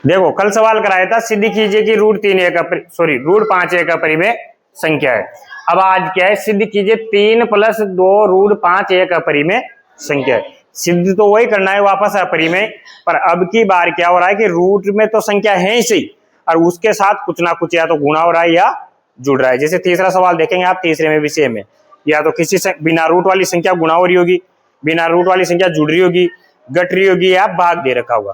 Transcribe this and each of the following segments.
देखो कल सवाल कराया था, सिद्ध कीजिए कि रूट 5 एक अपरिमेय संख्या है। अब आज क्या है, सिद्ध कीजिए 3 + 2 रूट 5 एक अपरिमेय संख्या है। सिद्ध तो वही करना है वापस अपरिमेय, पर अब की बार क्या हो रहा है कि रूट में तो संख्या है ही सही, और उसके साथ कुछ ना कुछ या तो गुणा हो रहा है या जुड़ रहा है। जैसे तीसरा सवाल देखेंगे आप, तीसरे में भी सेम है, या तो किसी से बिना रूट वाली संख्या गुणा हो रही होगी, बिना रूट वाली संख्या जुड़ रही होगी, घट रही होगी, या भाग दे रखा होगा,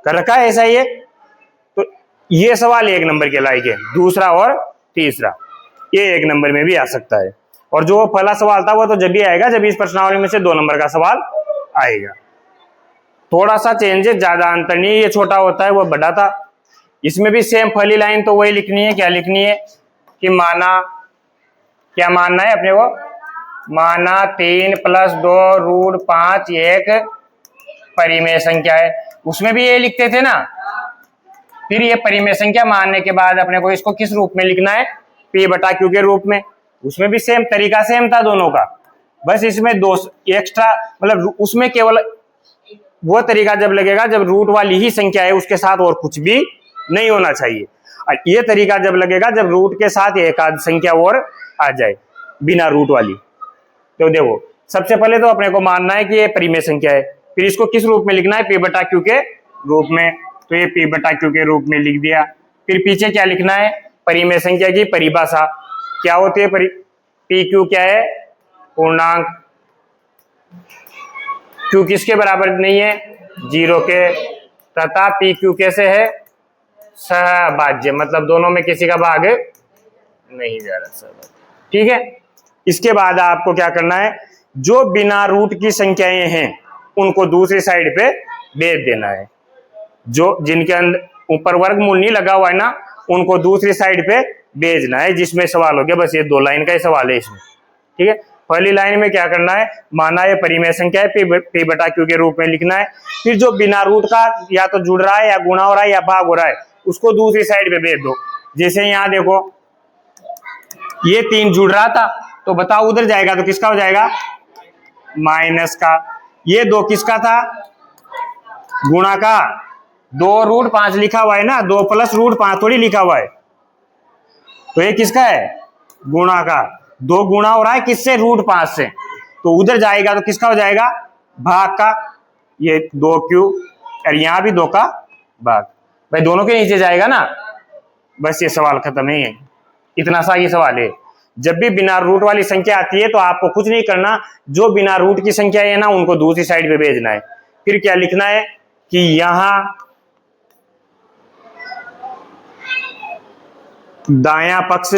कर रखा है ऐसा ही है। तो ये सवाल 1 नंबर के लायक है, दूसरा और तीसरा ये 1 नंबर में भी आ सकता है। और जो पहला सवाल था वो तो जब भी आएगा जब इस प्रश्नावली में से 2 नंबर का सवाल आएगा। थोड़ा सा चेंज है, ज्यादा अंतर नहीं, ये छोटा होता है वो बड़ा था। इसमें भी सेम पहली लाइन तो वही लिखनी है, क्या लिखनी है कि माना, क्या मानना है अपने को, माना 3 + 2 रूट 5 एक परिमेय संख्या है। उसमें भी ये लिखते थे ना। फिर ये परिमेय संख्या मानने के बाद अपने को इसको किस रूप में लिखना है, P/Q के रूप में। उसमें भी सेम तरीका सेम था दोनों का, बस इसमें दो एक्स्ट्रा, मतलब उसमें केवल वो तरीका जब लगेगा जब रूट वाली ही संख्या है, उसके साथ और कुछ भी नहीं होना चाहिए। और ये तरीका जब लगेगा जब रूट के साथ एक आध संख्या और आ जाए बिना रूट वाली। तो देखो सबसे पहले तो अपने को मानना है कि ये परिमेय संख्या है, फिर इसको किस रूप में लिखना है, P/Q के रूप में। तो ये P/Q के रूप में लिख दिया। फिर पीछे क्या लिखना है, परिमेय संख्या की परिभाषा क्या होती है, PQ क्या है, पूर्णांक, Q किसके बराबर नहीं है, 0 के, तथा PQ कैसे है, सहभाज्य, मतलब दोनों में किसी का भाग नहीं जा रहा। ठीक है। इसके बाद आपको क्या करना है, जो बिना रूट की संख्याएं हैं उनको दूसरी साइड पे भेज देना है। जो जिनके अंदर ऊपर वर्गमूल नहीं लगा हुआ है ना, उनको दूसरी साइड पे भेजना है, जिसमें सवाल हो गया। बस ये 2 लाइन का ही सवाल है इसमें। ठीक है। पहली लाइन में क्या करना है, माना ये परिमेय संख्या है, P/Q के रूप में लिखना है। फिर जो बिना रूट का या तो जुड़ रहा है या गुणा हो रहा है या भाग हो रहा है, उसको दूसरी साइड पे भेज दो। जैसे यहाँ देखो ये 3 जुड़ रहा था, तो बताओ उधर जाएगा तो किसका हो जाएगा, माइनस का। ये 2 किसका था, गुणा का। 2 रूट 5 लिखा हुआ है ना, 2 + रूट 5 थोड़ी लिखा हुआ है, तो ये किसका है, गुणा का। 2 गुणा हो रहा है किससे, रूट 5 से, तो उधर जाएगा तो किसका हो जाएगा, भाग का। ये 2Q और यहाँ भी 2 का भाग, भाई दोनों के नीचे जाएगा ना। बस ये सवाल खत्म नहीं है, इतना सा ये सवाल है। जब भी बिना रूट वाली संख्या आती है तो आपको कुछ नहीं करना, जो बिना रूट की संख्या है ना उनको दूसरी साइड पे भेजना है। फिर क्या लिखना है कि यहां दायां पक्ष,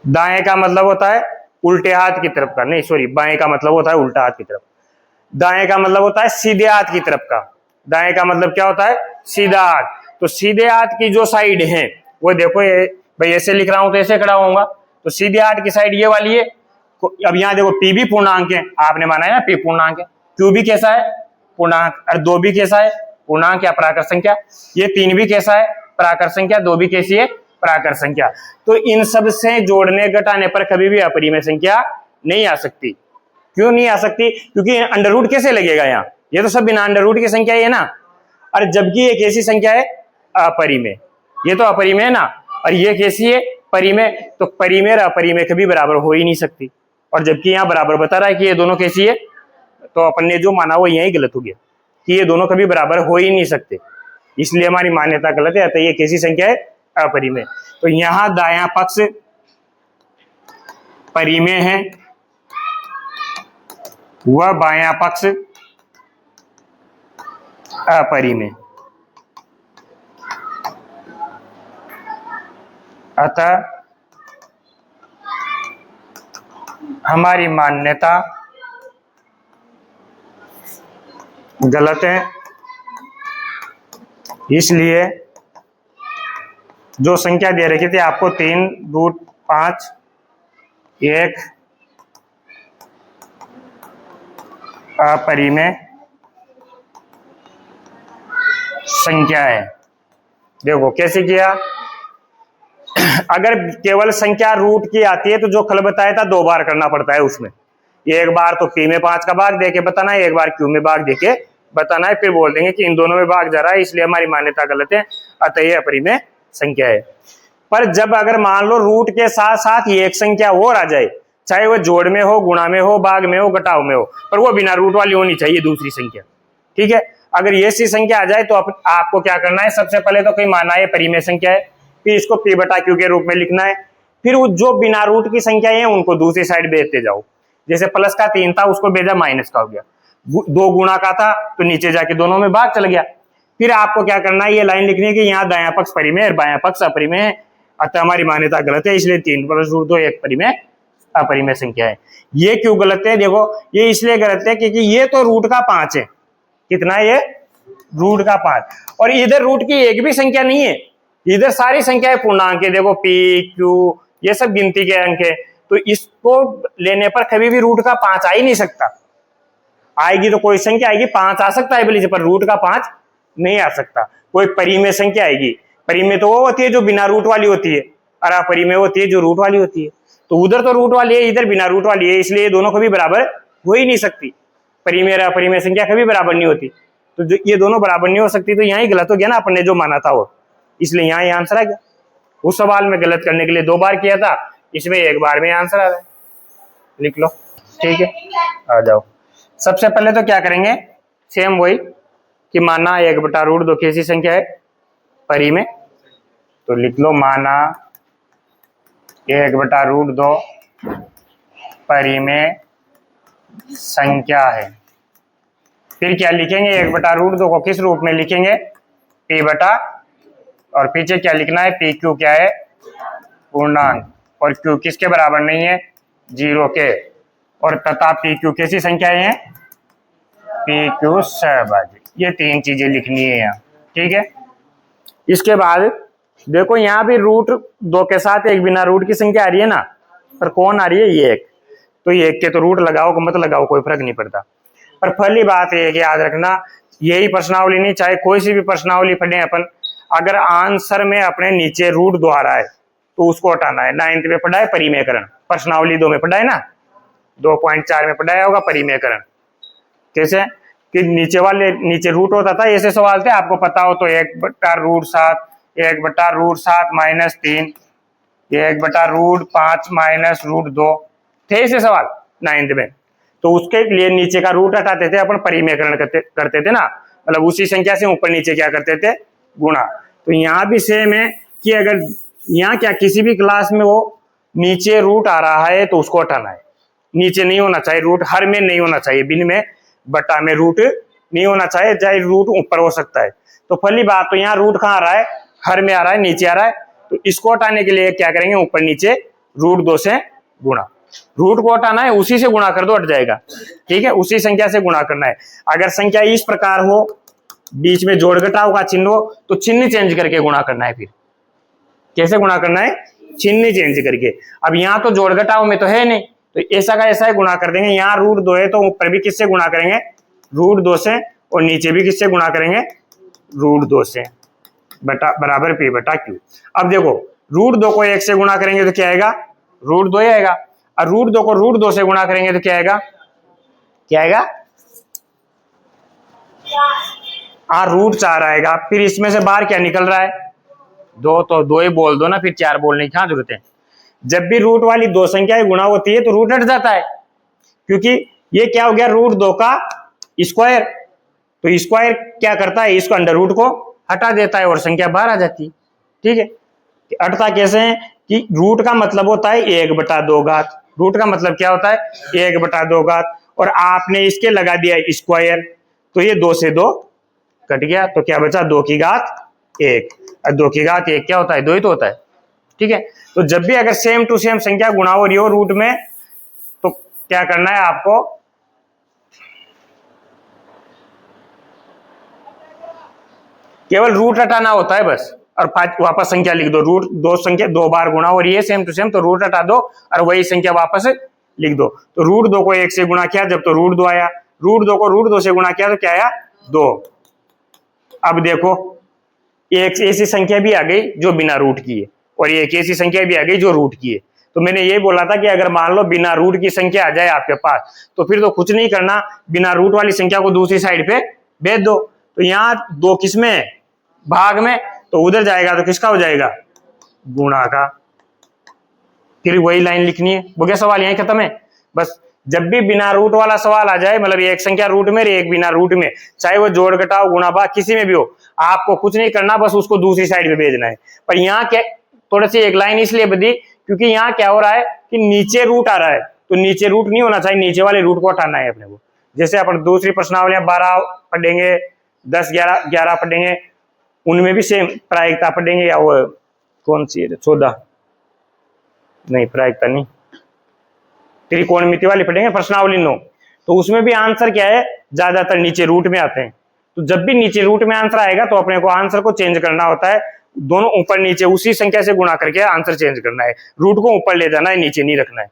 दाएं का मतलब होता है उल्टे हाथ की तरफ का, नहीं सॉरी, बाएं का मतलब होता है उल्टा हाथ की तरफ, दाएं का मतलब होता है सीधे हाथ की तरफ का। दाएं का मतलब क्या होता है, सीधा हाथ। तो सीधे हाथ की जो साइड है वो देखो, ये भाई ऐसे लिख रहा हूं तो ऐसे खड़ा होऊंगा, तो सीधे हाथ की साइड ये वाली है। अब यहाँ देखो P भी पूर्णांक है, आपने माना है ना P पूर्णांक है, Q भी कैसा है, पूर्णांक, और 2 भी कैसा है, पूर्णांक या प्राकृत संख्या। ये 3 भी कैसा है, प्राकृत संख्या। 2 भी कैसी है, प्राकृत संख्या। तो इन सब से जोड़ने घटाने पर कभी भी अपरिमेय संख्या नहीं आ सकती। क्यों नहीं आ सकती, क्योंकि अंडर रूट कैसे लगेगा यहाँ, ये तो सब बिना अंडर रूट की संख्या है ना। और जबकि एक ऐसी संख्या है अपरिमेय, ये तो अपरिमेय है ना, और ये कैसी है, परिमेय। तो परिमेय और अपरिमेय कभी बराबर हो ही नहीं सकती। और जबकि यहाँ बराबर बता रहा है कि ये दोनों कैसी है, तो अपन ने जो माना वो यही गलत हो गया कि ये दोनों कभी बराबर हो ही नहीं सकते, इसलिए हमारी मान्यता गलत है। तो ये कैसी संख्या है, अपरिमेय। तो यहाँ दायां पक्ष परिमेय है, वह बायां पक्ष अपरिमेय। अतः हमारी मान्यता गलत है। इसलिए जो संख्या दे रखी थी आपको 3 रूट 5 एक अपरिमेय संख्या है। देखो कैसे किया, अगर केवल संख्या रूट की आती है तो जो कल बताया था 2 बार करना पड़ता है उसमें। एक बार तो P में 5 का भाग देके बताना है, एक बार Q में भाग देके बताना है, फिर बोल देंगे कि इन दोनों में भाग जा रहा है इसलिए हमारी मान्यता गलत है, अतः ये अपरिमेय संख्या है। पर जब अगर मान लो रूट के साथ साथ ये एक संख्या और आ जाए, चाहे वो जोड़ में हो, गुणा में हो, भाग में हो, घटाव में हो, पर वो बिना रूट वाली होनी चाहिए दूसरी संख्या, ठीक है। अगर ये सी संख्या आ जाए तो आपको क्या करना है, सबसे पहले तो कहीं मानना है परिमेय संख्या है, फिर इसको p बटा q के रूप में लिखना है, फिर वो जो बिना रूट की संख्या है उनको दूसरी साइड भेजते जाओ। जैसे प्लस का 3 था उसको भेजा माइनस का हो गया, 2 गुणा का था तो नीचे जाके दोनों में भाग चल गया। फिर आपको क्या करना है, ये लाइन लिखनी है कि यहाँ दायां पक्ष परिमेय और बायां पक्ष अपरिमेय है, अतः हमारी मान्यता गलत है, इसलिए 3 + √2 एक परिमेय अपरिमेय संख्या है। ये क्यों गलत है, देखो ये इसलिए गलत है क्योंकि ये तो रूट का 5 है, कितना है ये, रूट का 5, और इधर रूट की एक भी संख्या नहीं है, इधर सारी संख्याएं पूर्णांक है, देखो p q ये सब गिनती के अंक है, तो इसको लेने पर कभी भी रूट का 5 आ ही नहीं सकता। आएगी तो कोई संख्या आएगी, 5 आ सकता है बोले, पर रूट का 5 नहीं आ सकता। कोई परिमेय संख्या आएगी, परिमेय तो वो होती है जो बिना रूट वाली होती है, और अपरिमेय होती है जो रूट वाली होती है। तो उधर तो रूट वाली है, इधर बिना रूट वाली है, इसलिए ये दोनों कभी बराबर हो ही नहीं सकती। परिमेय और अपरिमेय संख्या कभी बराबर नहीं होती, तो जो ये दोनों बराबर नहीं हो सकती, तो यहाँ ही गलत हो गया ना, अपन ने जो माना था वो, इसलिए यहाँ ये आंसर आ गया। उस सवाल में गलत करने के लिए 2 बार किया था, इसमें एक बार में आंसर आ रहा है, लिख लो, ठीक है। आ जाओ, सबसे पहले तो क्या करेंगे, सेम वही कि माना 1/√2 कैसी संख्या है, परिमेय, तो लिख लो माना 1/√2 परिमेय संख्या है। फिर क्या लिखेंगे, 1/√2 को किस रूप में लिखेंगे, p बटा, और पीछे क्या लिखना है, पी क्यू क्या है, पूर्णांक, और q किसके बराबर नहीं है, 0 के, और तथा पी क्यू कैसी संख्याएं हैं, पी क्यू सहभागी। ये 3 चीजें लिखनी है यहाँ, ठीक है। इसके बाद देखो यहाँ भी √2 के साथ एक बिना रूट की संख्या आ रही है ना, पर कौन आ रही है, ये एक, तो ये एक के तो रूट लगाओ कि मत लगाओ कोई फर्क नहीं पड़ता। पर पहली बात ये है कि याद रखना, यही प्रश्नावली नहीं, चाहे कोई सी भी प्रश्नावली पढ़े अपन, अगर आंसर में अपने नीचे √2 आ रहा है तो उसको हटाना है। 9th में पढ़ा है परिमेयकरण, प्रश्नावली 2 में पढ़ा है ना, 2.4 में पढ़ाया होगा परिमेयकरण, कैसे कि नीचे रूट होता था, ऐसे सवाल थे, आपको पता हो तो 1/√7, 1/√7 - 3, 1/√5 - √2 थे ऐसे सवाल 9th में, तो उसके लिए नीचे का रूट हटाते थे अपन, परिमेयकरण करते थे ना, मतलब उसी संख्या से ऊपर नीचे क्या करते थे, गुणा। तो यहाँ भी सेम है कि अगर यहाँ क्या किसी भी क्लास में वो नीचे रूट आ रहा है तो उसको हटाना है, नीचे नहीं होना चाहिए रूट, हर में नहीं होना चाहिए, बिन में बटा में रूट नहीं होना चाहिए, चाहे रूट ऊपर हो सकता है। तो पहली बात तो यहाँ रूट कहाँ आ रहा है, हर में आ रहा है, नीचे आ रहा है, तो इसको हटाने के लिए क्या करेंगे, ऊपर नीचे √2 से गुणा, रूट को हटाना है, उसी से गुणा कर दो, हट जाएगा, ठीक है, उसी संख्या से गुणा करना है। अगर संख्या इस प्रकार हो, बीच में जोड़ घटाव का चिन्ह हो, तो चिन्ह चेंज करके गुणा करना है। फिर कैसे गुणा करना है, चिन्ह चेंज करके। अब यहाँ तो जोड़ घटाव में तो है नहीं, तो ऐसा का ऐसा ही गुणा कर देंगे। यहाँ √2 है तो ऊपर भी किससे गुणा करेंगे, √2 से, और नीचे भी किससे गुणा करेंगे, √2 से, बटा बराबर p बटा q। अब देखो √2 को 1 से गुणा करेंगे तो क्या आएगा, √2 ही आएगा, और √2 को √2 से गुणा करेंगे तो क्या आएगा, क्या आएगा, √4 आएगा। फिर इसमें से बाहर क्या निकल रहा है, 2, तो 2 ही बोल दो ना, फिर 4 बोलने की क्या जरूरत है। जब भी रूट वाली 2 संख्याएं गुणा होती है तो रूट हट जाता है, क्योंकि ये क्या हो गया, √2 का स्क्वायर, तो स्क्वायर क्या करता है, इसको अंडर रूट को हटा देता है और संख्या बाहर आ जाती है, ठीक है। हटता कैसे है कि रूट का मतलब होता है 1/2 घात, रूट का मतलब क्या होता है 1/2 घात, और आपने इसके लगा दिया स्क्वायर, तो ये 2 से 2 कट गया, तो क्या बचा, 2 की घात 1, और 2 की घात 1 क्या होता है, 2 ही तो होता है, ठीक है। तो जब भी अगर सेम टू सेम संख्या गुणा हो रही हो रूट में, तो क्या करना है आपको, केवल रूट हटाना होता है बस, और वापस संख्या लिख दो। रूट 2 बार गुणा हो रही है सेम टू सेम, तो रूट हटा दो और वही संख्या वापस लिख दो। तो √2 को 1 से गुणा किया जब तो √2 आया, √2 को √2 से गुणा किया तो क्या आया, 2। अब देखो एक ऐसी संख्या भी आ गई जो बिना रूट की है, और एक ऐसी संख्या भी आ गई जो रूट की है। तो मैंने ये बोला था कि अगर मान लो बिना रूट की संख्या आ जाए आपके पास, तो फिर तो कुछ नहीं करना, बिना रूट वाली संख्या को दूसरी साइड पे भेज दो। तो यहाँ 2 किस में है, भाग में, तो उधर जाएगा तो किसका हो जाएगा, गुणा का। फिर वही लाइन लिखनी है। वो क्या सवाल यहीं खत्म है। बस जब भी बिना रूट वाला सवाल आ जाए, मतलब एक संख्या रूट में एक बिना रूट में, चाहे वो जोड़ घटाओ गुणा भाग किसी में भी हो, आपको कुछ नहीं करना, बस उसको दूसरी साइड पे भेजना है। पर यहाँ क्या थोड़ी सी एक लाइन इसलिए बदी क्योंकि यहाँ क्या हो रहा है कि नीचे रूट आ रहा है, तो नीचे रूट नहीं होना चाहिए, नीचे वाले रूट को हटाना है अपने को। जैसे अपन दूसरी प्रश्नावलियां 12 पढ़ेंगे, 10 11 पढ़ेंगे, उनमें भी सेम प्रायिकता पढ़ेंगे, या वो कौन सी है 14 नहीं, प्रायिकता नहीं, त्रिकोणमिति वाली पढ़ेंगे प्रश्नावली 9, तो उसमें भी आंसर क्या है, ज्यादातर नीचे रूट में आते हैं। तो जब भी नीचे रूट में आंसर आएगा तो अपने को आंसर को चेंज करना होता है, दोनों ऊपर नीचे उसी संख्या से गुणा करके आंसर चेंज करना है, रूट को ऊपर ले जाना है, नीचे नहीं रखना है।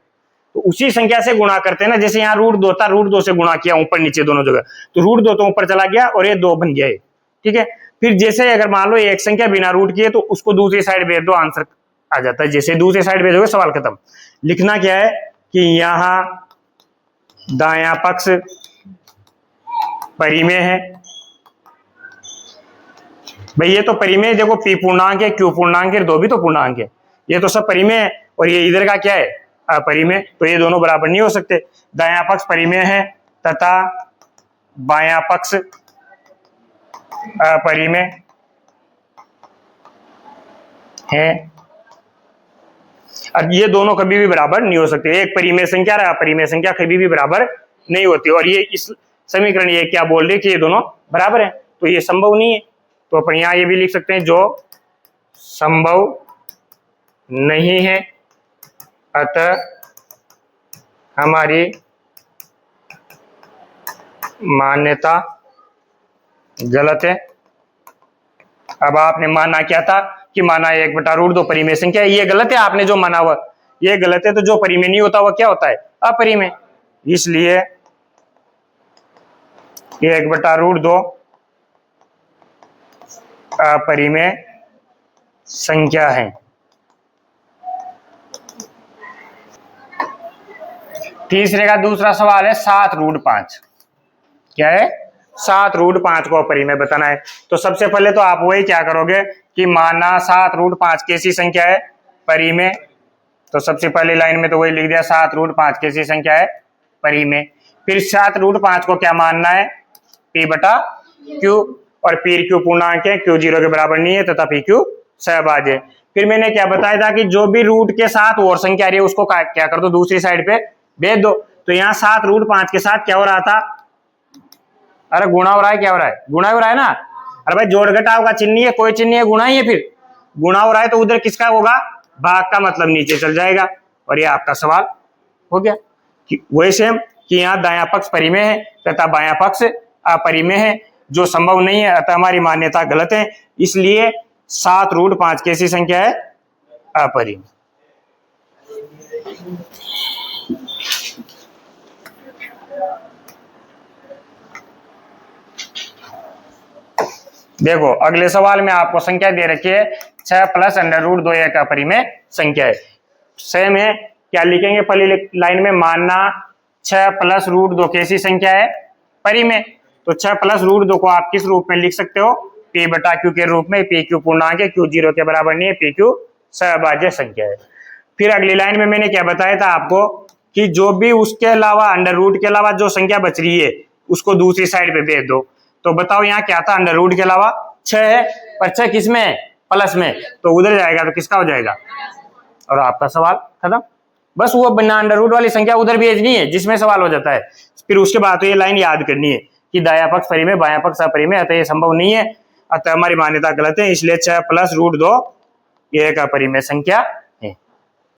तो उसी संख्या से गुणा करते हैं ना, जैसे यहाँ रूट 2 था, रूट 2 से गुणा किया ऊपर नीचे दोनों जगह, तो रूट 2 तो ऊपर चला गया और ये 2 बन गया है, ठीक है। फिर जैसे अगर मान लो एक संख्या बिना रूट की है तो उसको दूसरी साइड भेज दो, आंसर आ जाता है। जैसे दूसरी साइड भेजोगे सवाल खत्म। लिखना क्या है कि यहां दायां पक्ष परिमेय है। भाई ये तो परिमेय, देखो पी पूर्णांक है, क्यू पूर्णांक है, 2 भी तो पूर्णांक है, ये तो सब परिमेय है। और ये इधर का क्या है, अपरिमेय, तो ये दोनों बराबर नहीं हो सकते। दायां पक्ष परिमेय है तथा बायां पक्ष अपरिमेय है। अब ये दोनों कभी भी बराबर नहीं हो सकते, एक परिमेय संख्या और अपरिमेय संख्या कभी भी बराबर नहीं होती। और ये इस समीकरण ये क्या बोल रहे कि ये दोनों बराबर हैं, तो ये संभव नहीं है। तो अपन यहां ये भी लिख सकते हैं, जो संभव नहीं है, अतः हमारी मान्यता गलत है। अब आपने माना क्या था कि माना 1/√2 परिमेय संख्या, ये गलत है, आपने जो माना हुआ ये गलत है। तो जो परिमेय नहीं होता वह क्या होता है, अपरिमेय। इसलिए 1/√2 अपरिमेय संख्या है। तीसरे का दूसरा सवाल है 7√5। क्या है, 7√5 को अपरिमेय बताना है। तो सबसे पहले तो आप वही क्या करोगे कि माना 7√5 कैसी संख्या है, परिमेय। तो सबसे पहली लाइन में तो वही लिख दिया, 7√5 कैसी संख्या है, परिमेय। फिर 7√5 को क्या मानना है, P/Q, और P/Q पूर्णांक है, Q 0 के बराबर नहीं है तथा PQ सहभाज्य है। फिर मैंने क्या बताया था कि जो भी रूट के साथ और संख्या रही है उसको क्या कर दो, दूसरी साइड पे भेज दो। तो यहाँ 7√5 के साथ क्या हो रहा था, अरे गुणा हो रहा है, क्या हो रहा है, गुणा हो रहा है ना। अरे भाई जोड़ घटाव का चिन्ह है, कोई चिन्ह है, गुणा ही है। फिर गुणा हो रहा है तो उधर किसका होगा, भाग का, मतलब नीचे चल जाएगा। और ये आपका सवाल हो गया। वही सेम कि यहाँ दायां पक्ष परिमेय है तथा बायां पक्ष अपरिमेय है, जो संभव नहीं है, अतः हमारी मान्यता गलत है। इसलिए 7√5 कैसी संख्या है, अपरिमेय। देखो अगले सवाल में आपको संख्या दे रखी है 6 + √2 एक अपरिमेय संख्या है। सेम है, क्या लिखेंगे पहली लाइन में, मानना 6 + √2 कैसी संख्या है, परिमेय। तो 6 + √2 को आप किस रूप में लिख सकते हो, P/Q के रूप में। PQ पूर्णांक है, Q 0 के बराबर नहीं है, PQ सहभाज्य संख्या है। फिर अगली लाइन में मैंने क्या बताया था आपको कि जो भी उसके अलावा √ के अलावा जो संख्या बच रही है उसको दूसरी साइड पे भेज दो। तो बताओ यहाँ क्या था, √ के अलावा 6 है, पर 6 किस में है, प्लस में, तो उधर जाएगा तो किसका हो जाएगा, और आपका सवाल खत्म। बस वो बिना √ वाली संख्या उधर भेजनी है जिसमें सवाल हो जाता है। फिर उसके बाद तो ये लाइन याद करनी है कि दायां पक्ष परिमेय बायां पक्ष अपरिमेय, अतः ये संभव नहीं है, अतः हमारी मान्यता गलत है। इसलिए 6 + √2 ये एक अपरिमेय संख्या